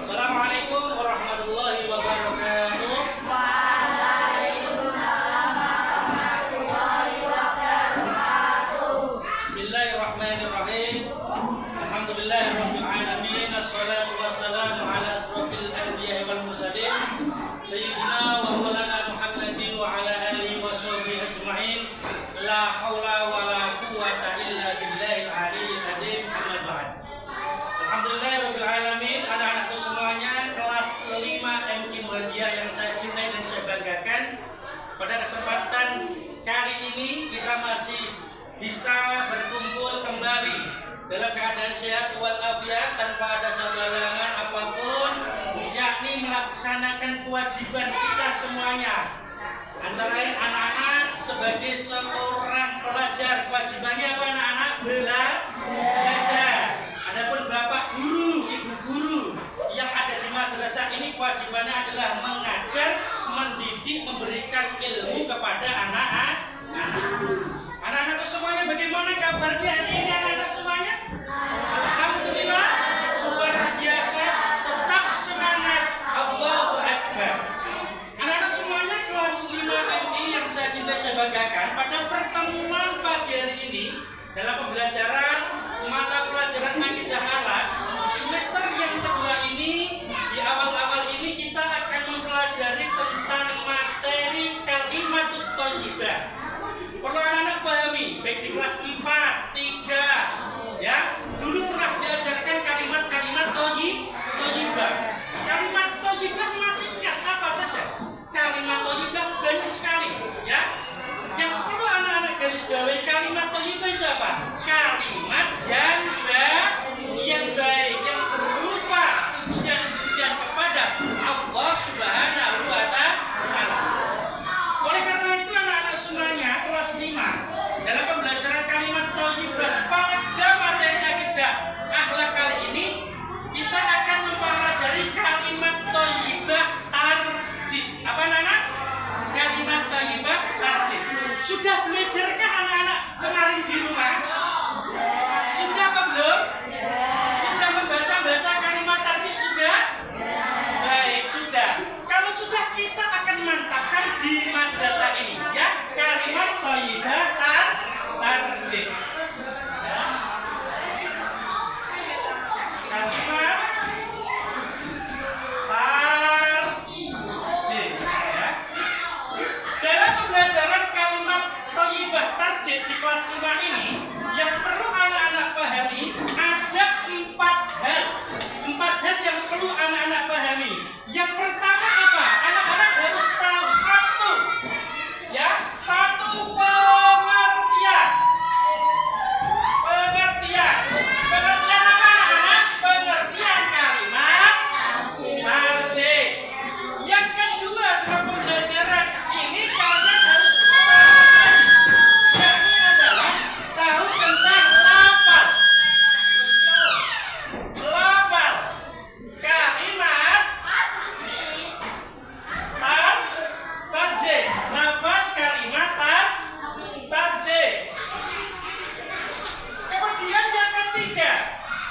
Assalamualaikum warahmatullahi wabarakatuh. Waalaikumsalam warahmatullahi wabarakatuh. Bismillahirrahmanirrahim. Alhamdulillahirabbil alamin. Assalatu wassalamu ala asrofil anbiya'i wal mursalin sayyidina wa maulana Muhammadin wa ala alihi wa sahbihi ajma'in. La haula wa la quwwata illa billahil aliyyil azim. Amma ba'd. Alhamdulillahirabbil alamin. Anak-anakku semuanya, kelas 5 MI Muhammadiyah yang saya cintai dan saya banggakan. Pada kesempatan kali ini kita masih bisa berkumpul kembali dalam keadaan sehat walafiat tanpa ada halangan apapun, yakni melaksanakan kewajiban kita semuanya. Antara lain anak-anak sebagai seorang pelajar, kewajibannya apa anak-anak? Belajar. Adapun bapak guru, ibu guru yang ada di madrasah ini kewajibannya adalah mengajar, mendidik, memberikan ilmu kepada anak-anak. Anak-anak semuanya, bagaimana kabarnya hari ini anak-anak semuanya? Alhamdulillah, luar biasa, tetap semangat. Allahu Akbar. Anak-anak semuanya, kelas 5 MI yang saya cintai, saya banggakan, pada pertemuan pagi hari ini dalam pembelajaran mata pelajaran akidah alat semester yang kedua ini, di awal-awal ini kita akan mempelajari tentang materi kalimatut thayyibah. Perlu anak-anak pahami, baik di kelas 4, 3 ya, dulu pernah diajarkan kalimat-kalimat thayyibah. Kalimat thayyibah masih ingat apa saja? Kalimat thayyibah banyak sekali ya. Yang perlu anak-anak garis bawahi, kalimat thayyibah itu apa? Kalimat yang baik, yang berupa pujian-pujian kepada Allah Subhanahu wa Ta'ala. Oleh karena itu anak-anak semuanya kelas 5 dalam pembelajaran kalimat thayyibah pada materi akidah akhlak kali ini kita akan mempelajari kalimat thayyibah tarjih. Apa anak-anak? Kalimat thayyibah tarjih. Sudah belajarkah anak-anak kemarin di rumah? Sudah apa belum? Sudah membaca-baca kalimat tarjih sudah? Baik, sudah. Kalau sudah, kita akan mantapkan di madrasah ini ya, kalimat thayyibah tarjih. Kalimat tarjih ya. Dalam pembelajaran kalimat thayyibah tarjih di kelas 5 ini, yang perlu anak-anak pahami ada 4 hal yang perlu anak-anak pahami. Yang pertama apa? Anak-anak harus tahu satu pengertian. Pengertian apa anak-anak? Pengertian kalimat tarjih. Yang kedua, dalam pembelajaran ini kalian harus yakni adalah tahu tentang lafal kalimat tarjih. Lafal kalimat tarjih. Kemudian yang ketiga,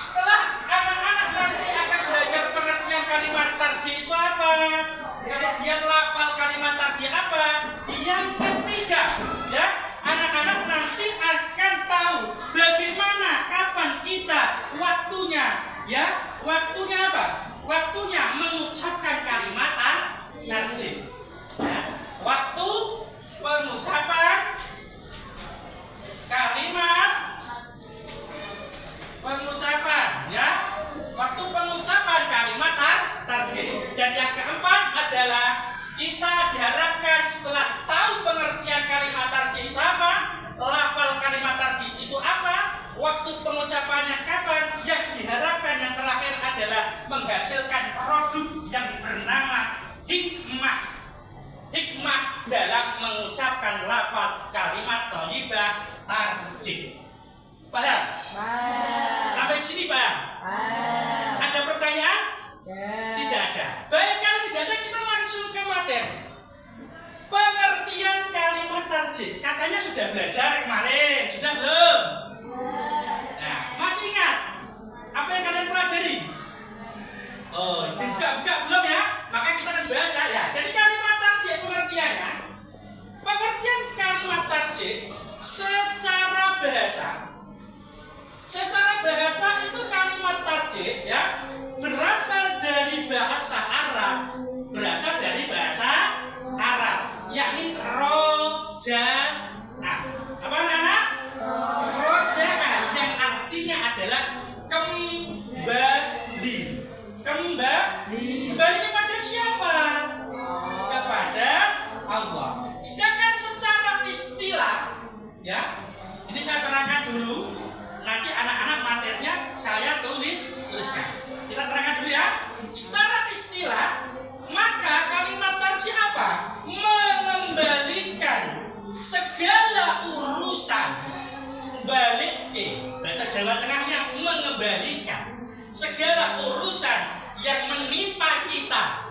setelah anak-anak nanti akan belajar pengertian kalimat tarjih itu apa, kemudian lafal kalimat tarjih apa, yang ketiga ya, anak-anak nanti akan tahu bagaimana, kapan kita waktunya ya, waktunya apa? Waktunya mengucapkan kalimat tarjih ya. Waktu pengucapan kalimat ya, waktu pengucapan kalimat tarjih. Dan yang keempat adalah kita diharapkan setelah tahu pengertian kalimat tarjih itu apa, lafal kalimat tarjih itu apa, waktu pengucapannya kapan, yang diharapkan yang terakhir adalah menghasilkan produk yang bernama hikmah dalam mengucapkan lafal kalimat thayyibah tarjih. Paham? Sampai sini paham? Ada pertanyaan? Tidak ada. Baik, kalau tidak ada kita langsung ke materi. Pengertian kalimat tarjih. Katanya sudah belajar kemarin, sudah belum? Nah, masih ingat apa yang kalian pelajari? Oh, enggak belum ya. Maka kita akan bahas ya. Jadi kalimat tarjih pengertiannya. Pengertian kalimat tarjih secara bahasa. Secara bahasa itu kalimat tarjih ya berasal dari bahasa Arab. Berasal dari bahasa Arab, yakni roja'a. Apa anak-anak? Roja'a yang artinya adalah kembali. Kembali kepada siapa? Kepada Allah. Sedangkan secara istilah, ya, ini saya terangkan dulu. Nanti anak-anak materinya saya tuliskan. Kita terangkan dulu ya. Secara istilah, maka kalimat tarjih apa? Mengembalikan segala urusan. Balik bahasa Jawa Tengahnya mengembalikan segala urusan yang menimpa kita,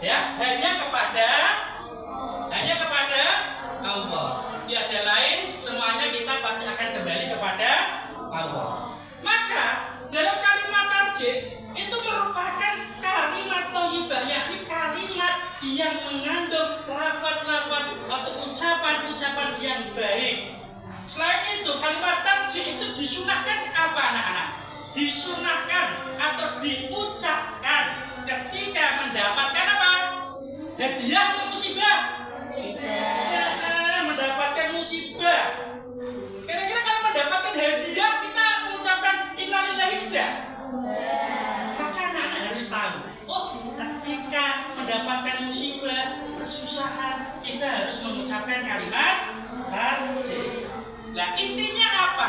ya, hanya kepada Allah. Tiada lain, semuanya kita pasti akan kembali kepada Allah. Maka dalam kalimat tarjih itu merupakan kalimat thayyibah, yakni kalimat yang mengandung lafaz-lafaz atau ucapan-ucapan yang baik. Selain itu, kalimat tarjih itu disunahkan apa anak-anak? Disunahkan atau diucapkan ketika mendapatkan apa? Hadiah atau musibah? Ya, mendapatkan musibah. Kira-kira kalau mendapatkan hadiah kita mengucapkan innalillahi tidak? Maka anak-anak harus tahu. Oh, ketika mendapatkan musibah, kesusahan, kita harus mengucapkan kalimat tarjih. Nah, intinya apa?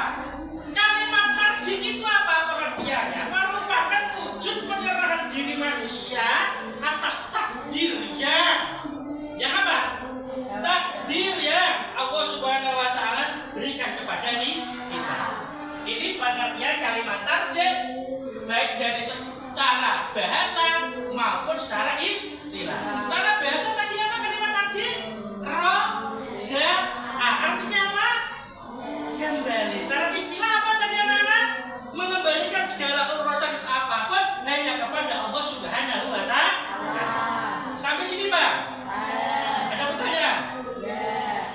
Kalimat tarjih itu apa pengertiannya? Merupakan wujud penyerahan diri manusia atas takdir yang apa? Takdir yang Allah Subhanahu wa taala berikan kepada kita. Ini pengertian kalimat tarjih baik dari secara bahasa maupun secara istilah. Secara bahasa tadi apa kalimat tarjih? Roja'a. Artinya apa? Kembali. Secara istilah apa tadi anak-anak? Mengembalikan segala urusan apapun hanya kepada Allah Subhanahu wa taala. Sampai sini, Pak? Ada pertanyaan?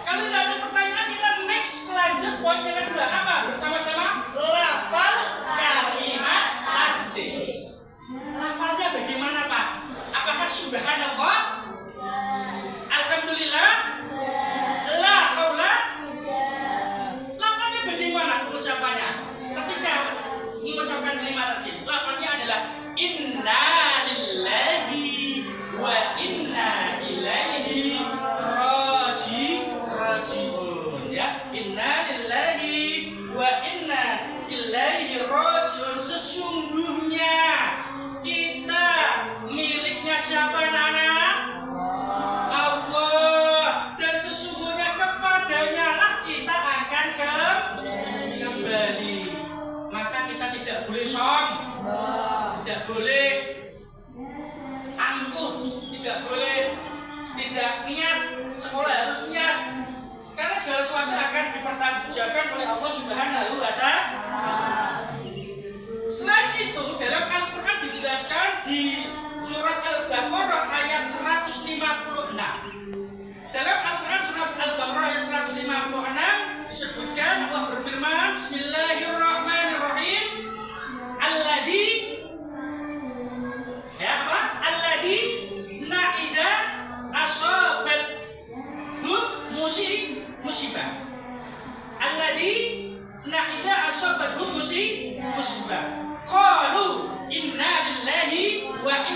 Kalau tidak ada pertanyaan, kita next lanjut poin yang kedua. Apa? Bersama-sama lafal kalimat tarjih. Lafalnya bagaimana, Pak? Apakah subhanallah? Alhamdulillah? La haula? Lafalnya bagaimana pengucapannya? Ketika mengucapkan kalimat tarjih, lafalnya adalah inna lillahi wa inna ilaihi raji'un, ya. Inna lillahi wa inna ilaihi raji'un. Sesungguhnya kita miliknya siapa anak-anak? Allah. Dan sesungguhnya kepadanya lah kita akan kembali. Maka kita tidak boleh tidak boleh angkuh, tidak boleh tidak niat. Sekolah harus niat, karena segala sesuatu akan dipertanggungjawabkan oleh Allah Subhanahu wa taala. Selain itu, dalam Al-Quran dijelaskan di surat Al-Baqarah ayat 156. Dalam Al-Quran surat Al-Baqarah ayat 156 disebutkan Allah berfirman, Bismillahirrahmanirrahim. Alladzi, ya apa? Alladzi na'ida asabat musibah. Alladzi na'ida asabat musibah. Qalu inna lillahi wa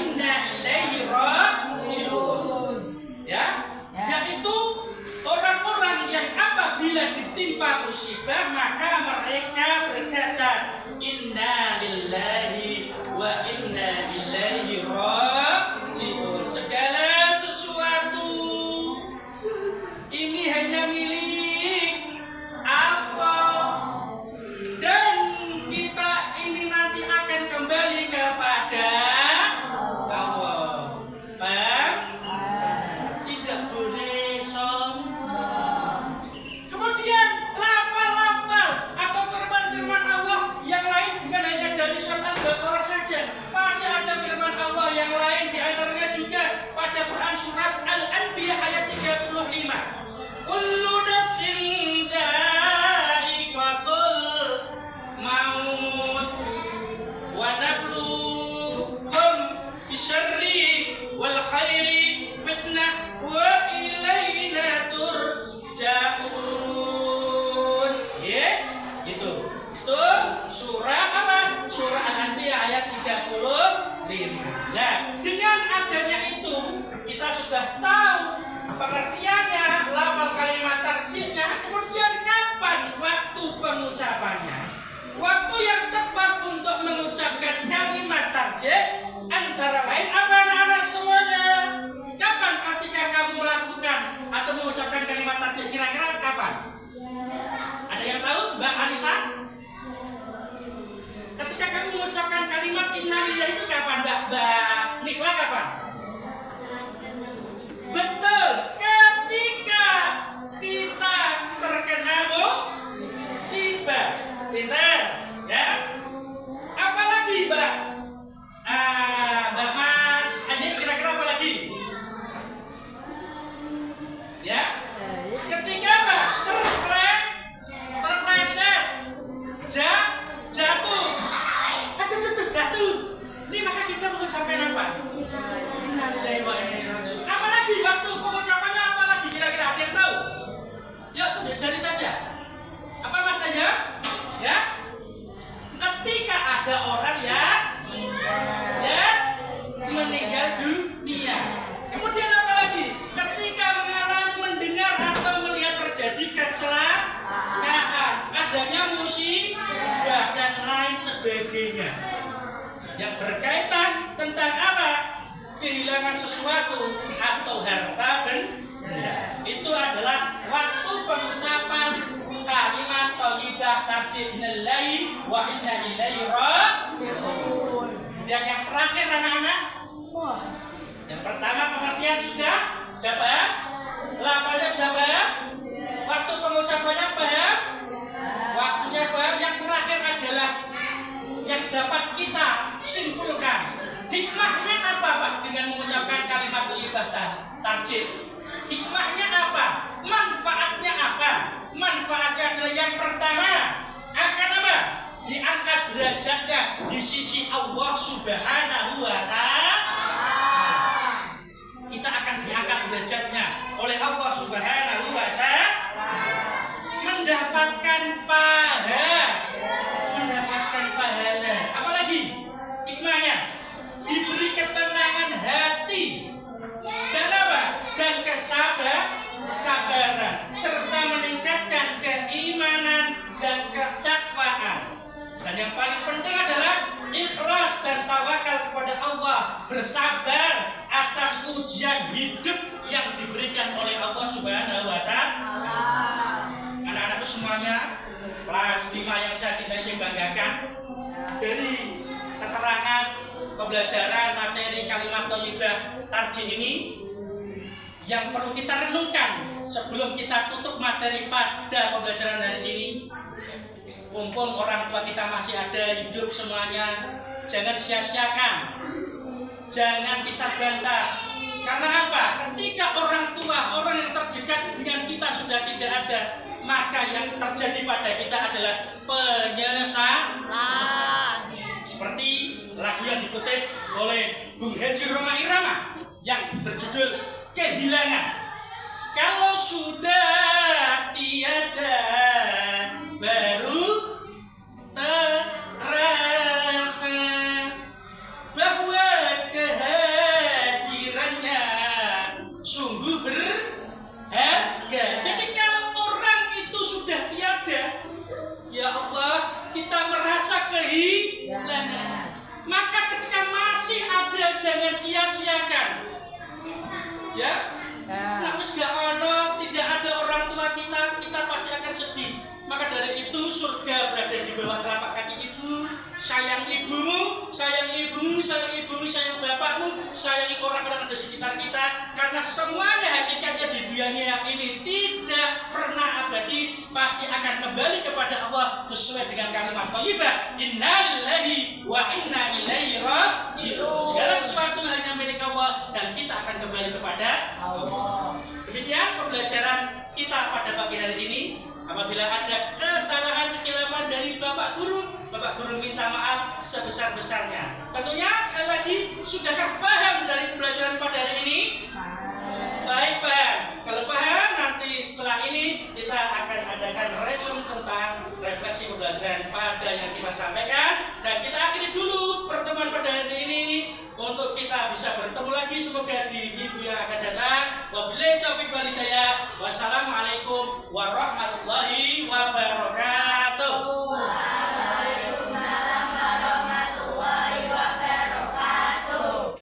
nikah kapan? Betul, ketika kita terkena musibah. Pintar, ya. Apalagi Mbak? Mbak Mas Ajis kira-kira apa lagi? Ya, ketika apa? Terpleset, jatuh. Jatuh. Ini maka kita mengucapkan apa? Innalillahi wa inna ilaihi raji'un. Apalagi waktu pengucapannya apalagi kira-kira ada yang tahu? Yuk, tunjuk jari saja. Apa Mas saja? Ya. Ketika ada orang yang meninggal dunia. Kemudian apa lagi? Ketika mendengar atau melihat terjadi kecelakaan, adanya musibah dan lain sebagainya. Yang berkaitan tentang apa? Kehilangan sesuatu atau harta benda. Itu adalah waktu pengucapan kalimat thayyibah tarjih innalillahi wa inna ilaihi raji'un. Dan yang terakhir anak-anak, yang pertama pengertian sudah paham? Lafalnya sudah paham? Waktu pengucapannya paham? Waktunya paham? Yang terakhir adalah yang dapat kita simpulkan. Hikmahnya apa Pak dengan mengucapkan kalimat thayyibah tarjih? Hikmahnya apa? Manfaatnya apa? Manfaatnya adalah yang pertama akan apa? Diangkat derajatnya di sisi Allah Subhanahu wa Ta'ala. Kita akan diangkat derajatnya oleh Allah Subhanahu wa Ta'ala. Mendapatkan pahala. Apalagi hikmahnya? Diberi ketenangan hati dan apa? Dan kesabaran serta meningkatkan keimanan dan ketakwaan. Dan yang paling penting adalah ikhlas dan tawakal kepada Allah, bersabar atas ujian hidup yang diberikan oleh Allah Subhanahu wa Ta'ala. Anak-anakku semuanya, kelas 5 yang saya cintai, saya banggakan dari keterangan pembelajaran materi kalimat thayyibah tarjih ini yang perlu kita renungkan sebelum kita tutup materi pada pembelajaran hari ini. Mumpung orang tua kita masih ada hidup semuanya, jangan sia-siakan, jangan kita bantah. Karena apa? Ketika orang tua, orang yang terdekat dengan kita sudah tidak ada, maka yang terjadi pada kita adalah penyesalan. Seperti lagu yang dikutip oleh Bung Haji Roma Irama yang berjudul Kehilangan. Kalau sudah tiada baru terasa bahwa kehadirannya sungguh berharga. Jadi kalau orang itu sudah tiada, ya Allah, kita merasa kehilangan. Maka ketika masih ada, jangan sia-siakan. Ya, nah, tidak ada orang tua kita pasti akan sedih. Maka dari itu surga berada di bawah telapak kaki ibu. Sayang ibumu, sayang ibumu, sayang ibumu, sayang bapakmu, sayangi orang-orang di sekitar kita. Karena semuanya hakikatnya di dunia ini tidak pernah abadi, pasti akan kembali kepada Allah sesuai dengan kalimat thayyibah innalillahi wa inna ilaihi raji'un. Segala sesuatu hanya milik Allah dan kita akan kembali kepada Allah. Demikian pembelajaran kita pada pagi hari ini. Apabila ada kesalahan kekhilafan dari Bapak Guru minta maaf sebesar-besarnya. Tentunya sekali lagi, sudahkah paham dari pembelajaran pada hari ini? Baik, paham. Kalau paham, nanti setelah ini kita akan adakan resume tentang refleksi pembelajaran pada yang kita sampaikan. Dan kita akhiri dulu pertemuan pada hari ini untuk kita bisa bertemu lagi semoga di minggu yang akan datang. Wabillahi taufiq wal hidayah. Wassalamualaikum warahmatullahi wabarakatuh.